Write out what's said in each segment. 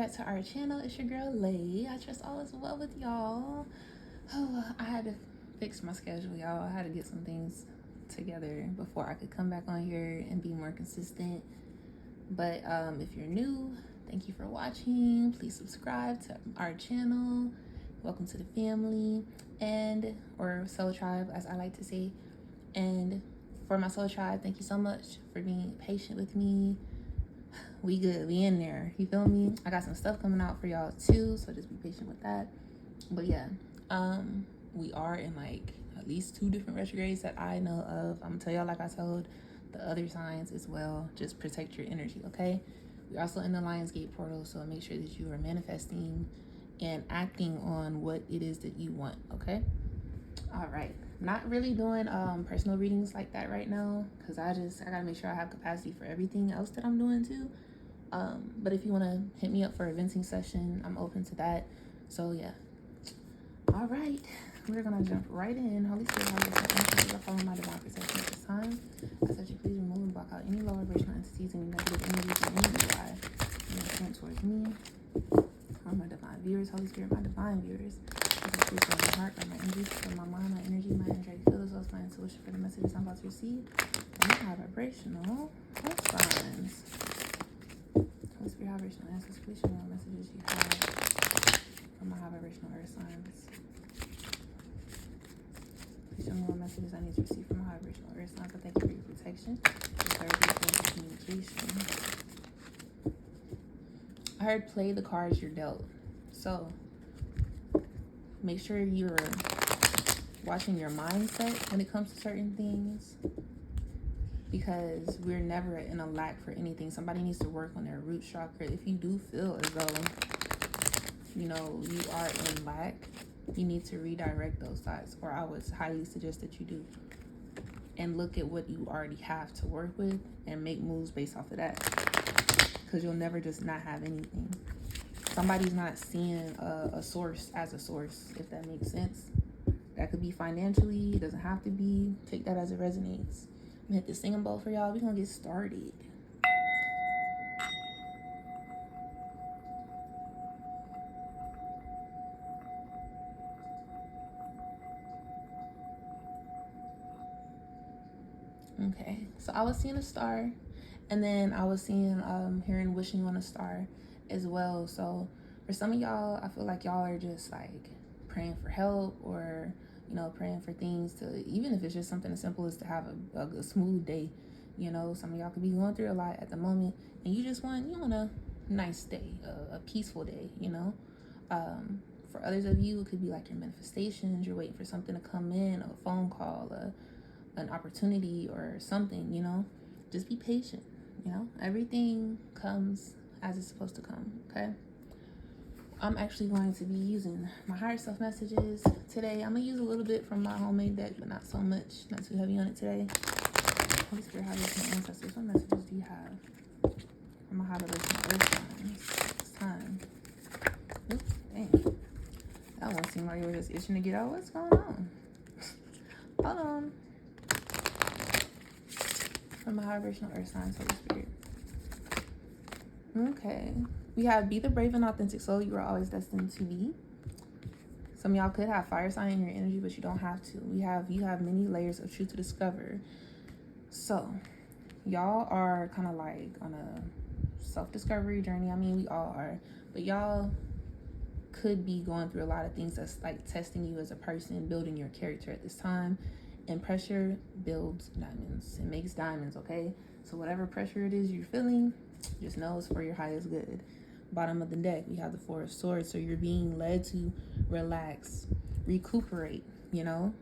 back to our channel. It's your girl Lay. I trust all is well with y'all. Oh, I had to fix my schedule, y'all. I had to get some things together before I could come back on here and be more consistent. But if you're new, thank you for watching. Please subscribe to our channel. Welcome to the family, and or soul tribe, as I like to say. And for my soul tribe, thank you so much for being patient with me. We good, we in there, you feel me? I got some stuff coming out for y'all too, so just be patient with that. But yeah, we are in like at least 2 different retrogrades that I know of. I'm gonna tell y'all, like I told the other signs as well, just protect your energy, okay? We're also in the Lionsgate portal, so make sure that you are manifesting and acting on what it is that you want, okay? All right, not really doing personal readings like that right now, because I gotta make sure I have capacity for everything else that I'm doing too. But if you want to hit me up for a venting session, I'm open to that. So yeah. All right, we're gonna jump right in. Holy Spirit, Holy Spirit, I follow my divine protection at this time. I said you please remove and block out any lower vibrational entities, any negative energies, and any evil towards me. All my divine viewers, Holy Spirit, my divine viewers. I just please from my heart, my energies, from my mind, my energy, my energetic field, as well as my intuition for the messages I'm about to receive. And high vibrational signs. Holy Spirit, high vibrational answers, please show me what messages you have from my high vibrational earth signs. Please show me what messages I need to receive from my high vibrational earth signs. I thank you for your protection, your clarity, your communication. I heard play the cards you're dealt. So make sure you're watching your mindset when it comes to certain things, because we're never in a lack for anything. Somebody needs to work on their root chakra. If you do feel as though, you know, you are in lack, you need to redirect those thoughts, or I would highly suggest that you do, and look at what you already have to work with and make moves based off of that, because you'll never just not have anything. Somebody's not seeing a source as a source, if that makes sense. That could be financially, it doesn't have to be. Take that as it resonates. I'm gonna hit the singing bowl for y'all. We're gonna get started. Okay, so I was seeing a star, and then I was seeing hearing wishing on a star as well. So for some of y'all, I feel like y'all are just like praying for help, or you know, praying for things to, even if it's just something as simple as to have a smooth day. You know, some of y'all could be going through a lot at the moment, and you want a nice day, a peaceful day, you know. For others of you, it could be like your manifestations. You're waiting for something to come in, a phone call, an opportunity or something, you know. Just be patient, you know. Everything comes as it's supposed to come, okay? I'm actually going to be using my higher self messages today. I'm gonna use a little bit from my homemade deck, but not so much, not too heavy on it today. Holy Spirit, how does my ancestors, what messages do you have from my high vibrational earth signs this time? Oops, dang. That one seemed like it was just itching to get out. What's going on? Hold on. From my high vibrational earth signs, Holy Spirit. Okay. We have be the brave and authentic soul you are always destined to be. Some of y'all could have fire sign in your energy, but you don't have to. You have many layers of truth to discover. So y'all are kind of like on a self-discovery journey. I mean, we all are, but y'all could be going through a lot of things that's like testing you as a person, building your character at this time. And pressure builds diamonds. It makes diamonds, okay? So whatever pressure it is you're feeling, just know it's for your highest good. Bottom of the deck, we have the Four of Swords. So you're being led to relax, recuperate, you know?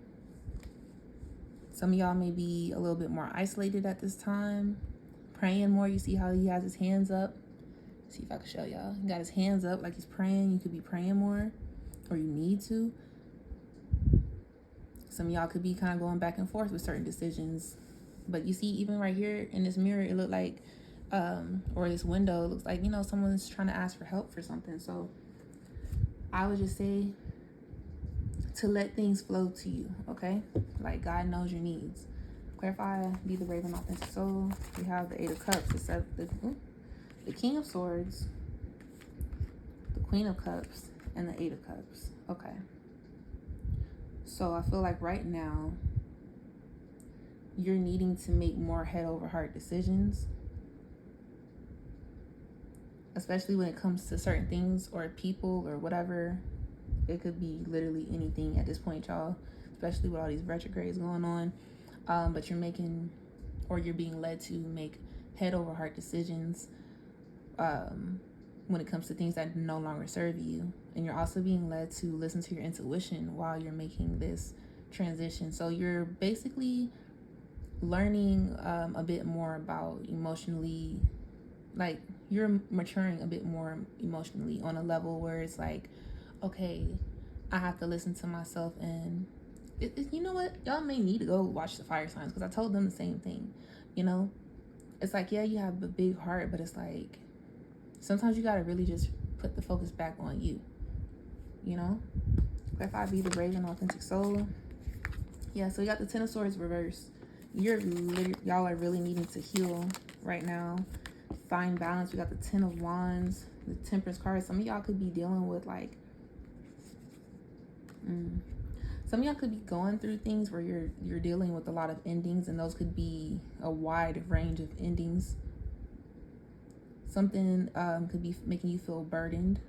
Some of y'all may be a little bit more isolated at this time, praying more. You see how he has his hands up? See if I can show y'all. He got his hands up like he's praying. You could be praying more, or you need to. Some of y'all could be kind of going back and forth with certain decisions. But you see, even right here in this mirror, it looked like, or this window, it looks like, you know, someone's trying to ask for help for something. So I would just say to let things flow to you, okay? Like God knows your needs. Clarify, be the brave and authentic soul. We have the Eight of Cups, the King of Swords, Queen of Cups and the Eight of Cups. Okay. So I feel like right now you're needing to make more head over heart decisions, especially when it comes to certain things or people or whatever. It could be literally anything at this point, y'all, especially with all these retrogrades going on. But you're making, or you're being led to make head over heart decisions when it comes to things that no longer serve you. And you're also being led to listen to your intuition while you're making this transition. So you're basically learning a bit more about emotionally, like you're maturing a bit more emotionally on a level where it's like, okay, I have to listen to myself. And you know what, y'all may need to go watch the fire signs, because I told them the same thing. You know, it's like, yeah, you have a big heart, but it's like sometimes you gotta really just put the focus back on you, you know. If I be the brave and authentic soul. Yeah, so you got the Ten of Swords reverse. Y'all are really needing to heal right now, find balance. We got the Ten of Wands, the Temperance card. Some of y'all could be dealing with like some of y'all could be going through things where you're dealing with a lot of endings, and those could be a wide range of endings. Something could be making you feel burdened.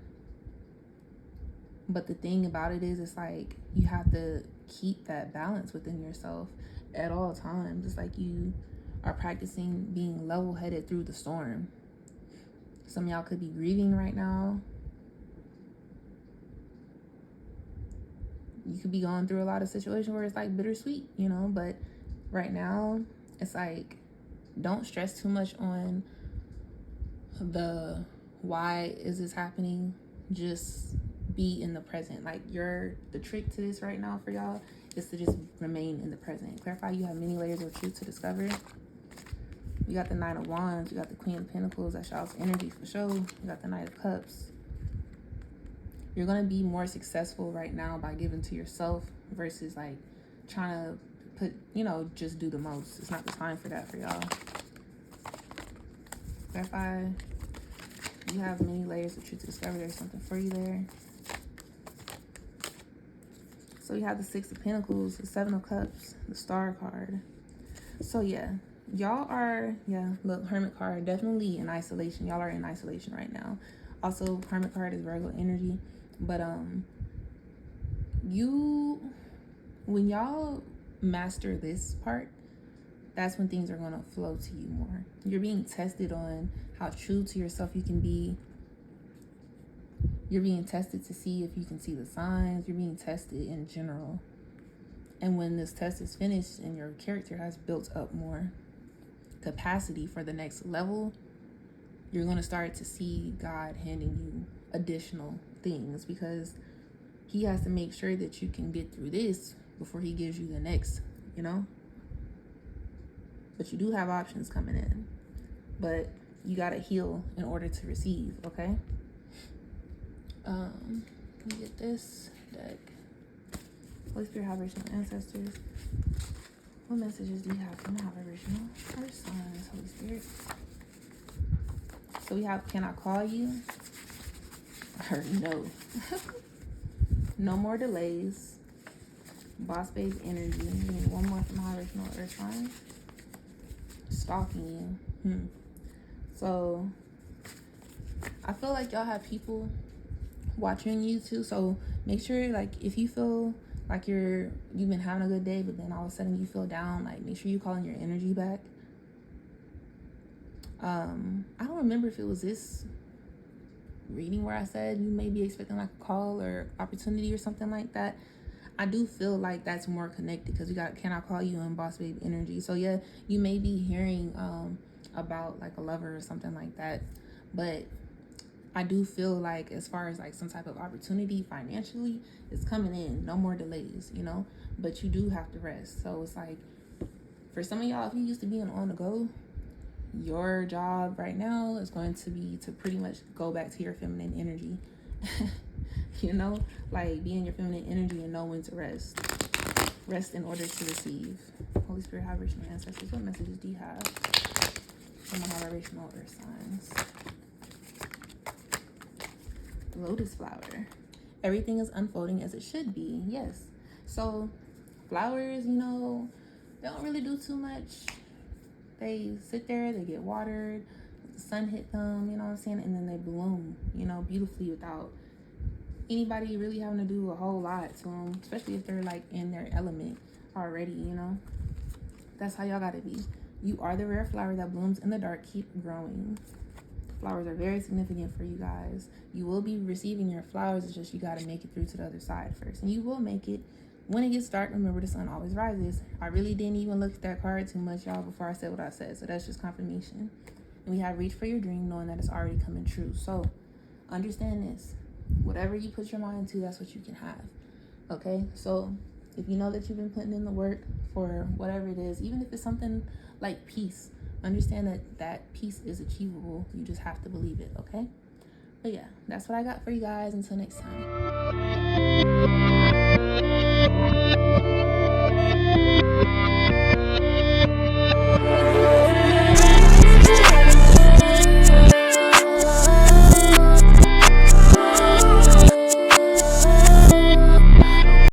But the thing about it is, it's like you have to keep that balance within yourself at all times. It's like you are practicing being level-headed through the storm. Some of y'all could be grieving right now. You could be going through a lot of situations where it's like bittersweet, you know, but right now it's like, don't stress too much on the why is this happening. Just be in the present. Like the trick to this right now for y'all is to just remain in the present. Clarify, you have many layers of truth to discover. You got the Nine of Wands, you got the Queen of Pentacles, that's y'all's energy for sure. You got the Knight of Cups. You're gonna be more successful right now by giving to yourself versus like trying to put, you know, just do the most. It's not the time for that for y'all. Clarify, you have many layers of truth to discover. There's something for you there. So you have the Six of Pentacles, the Seven of Cups, the Star card. So yeah, y'all are, look, Hermit card, definitely in isolation. Y'all are in isolation right now. Also, Hermit card is Virgo energy. But when y'all master this part, that's when things are gonna flow to you more. You're being tested on how true to yourself you can be. You're being tested to see if you can see the signs. You're being tested in general. And when this test is finished and your character has built up more capacity for the next level, you're going to start to see God handing you additional things, because he has to make sure that you can get through this before he gives you the next, you know. But you do have options coming in, but you got to heal in order to receive. Okay. Let me get this deck. Holy Spirit, high vibrational ancestors, what messages do you have from the high vibrational earth signs, Holy Spirit? So we have, can I call you? Or no. No more delays. Boss babe energy. Give me one more from the high vibrational earth signs. Stalking you. So I feel like y'all have people watching you too, so make sure, like, if you feel like you've been having a good day but then all of a sudden you feel down, like, make sure you calling your energy back. I don't remember if it was this reading where I said you may be expecting like a call or opportunity or something like that. I do feel like that's more connected, because we got Can I Call You and Boss Babe energy. So yeah, you may be hearing about like a lover or something like that, but I do feel like as far as like some type of opportunity financially, it's coming in. No more delays, you know, but you do have to rest. So it's like, for some of y'all, if you used to being on the go, your job right now is going to be to pretty much go back to your feminine energy. You know, like, be in your feminine energy and know when to rest. Rest in order to receive. Holy Spirit, high vibrational ancestors, what messages do you have from the high vibrational earth signs? lotus flower. Everything is unfolding as it should be. Yes. So flowers, you know, they don't really do too much. They sit there, they get watered, the sun hit them, you know what I'm saying, and then they bloom, you know, beautifully without anybody really having to do a whole lot to them, especially if they're like in their element already, you know. That's how y'all gotta be. You are the rare flower that blooms in the dark. Keep growing. Flowers are very significant for you guys. You will be receiving your flowers. It's just you got to make it through to the other side first. And you will make it. When it gets dark, remember the sun always rises. I really didn't even look at that card too much, y'all, before I said what I said. So that's just confirmation. And we have reach for your dream, knowing that it's already coming true. So understand this. Whatever you put your mind to, that's what you can have. Okay? So if you know that you've been putting in the work for whatever it is, even if it's something like peace, understand that that peace is achievable. You just have to believe it, okay? But yeah, that's what I got for you guys. Until next time.